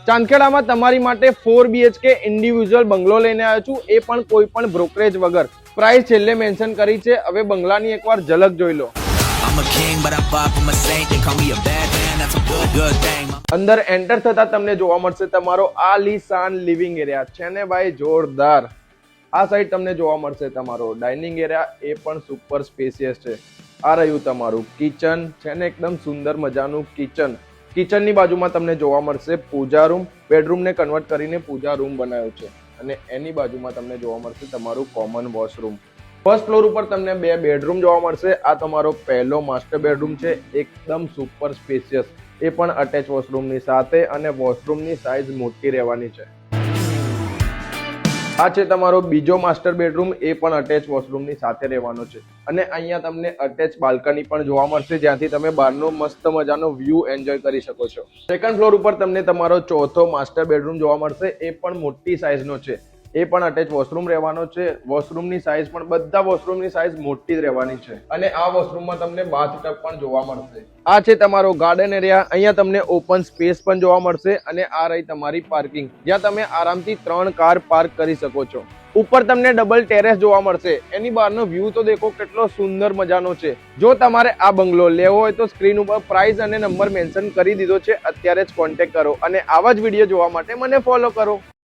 ચાંદખેડામાં તમારી માટે 4 BHK individual બંગલો લઈને આવ્યો છું, એ પણ કોઈ પણ બ્રોકરેજ વગર. પ્રાઇસ છેલ્લે મેન્શન કરી છે. હવે બંગલાની એકવાર ઝલક જોઈ લો. અંદર એન્ટર થતા તમને જોવા મળશે તમારો આલીશાન લિવિંગ એરિયા છે ને ભાઈ, જોરદાર. આ સાઈડ તમને જોવા મળશે તમારો ડાઇનિંગ એરિયા, એ પણ સુપર સ્પેશિયસ છે. આ રહ્યું તમારું કિચન છે ને, એકદમ સુંદર મજાનું કિચન. કિચનની બાજુમાં તમને જોવા મળશે પૂજા રૂમ. બેડરૂમને કન્વર્ટ કરીને પૂજા રૂમ બનાવ્યો છે અને એની બાજુમાં તમને જોવા મળશે તમારું કોમન વોશરૂમ. ફર્સ્ટ ફ્લોર ઉપર તમને 2 બેડરૂમ જોવા મળશે. આ તમારો પહેલો માસ્ટર બેડરૂમ છે, એકદમ સુપર સ્પેશિયસ, એ પણ અટેચ વોશરૂમની સાથે, અને વોશરૂમની સાઇઝ મોટી રહેવાની છે. આ છે તમારો બીજો માસ્ટર બેડરૂમ, એ પણ અટેચ વોશરૂમની સાથે રહેવાનો છે. અને અહીંયા તમને અટેચ બાલ્કની પણ જોવા મળશે, જ્યાંથી તમે બહારનો મસ્ત મજાનો વ્યૂ એન્જોય કરી શકો છો. સેકન્ડ ફ્લોર ઉપર તમને તમારો ચોથો માસ્ટર બેડરૂમ જોવા મળશે, એ પણ મોટી સાઇઝનો છે, એ પણ અટેચ વોશરૂમ રહેવાનો છે. વોશરૂમની સાઇઝ પણ બધા વોશરૂમની સાઇઝ મોટી જ રહેવાની છે. અને આ વોશરૂમમાં તમને બાથટબ પણ જોવા મળશે. આ છે તમારો ગાર્ડન એરિયા. અહીંયા તમને ઓપન સ્પેસ પણ જોવા મળશે. અને આ રહી તમારી પાર્કિંગ, જ્યાં તમે આરામથી 3 કાર પાર્ક કરી શકો છો. ઉપર તમને ડબલ ટેરેસ જોવા મળશે. એની બહારનો વ્યૂ તો દેખો કેટલો સુંદર મજાનો છે. જો તમારે આ બંગલો લેવો હોય તો સ્ક્રીન ઉપર પ્રાઇસ અને નંબર મેન્શન કરી દીધો છે. અત્યારે જ કોન્ટેક્ટ કરો અને આવા જ વિડીયો જોવા માટે મને ફોલો કરો.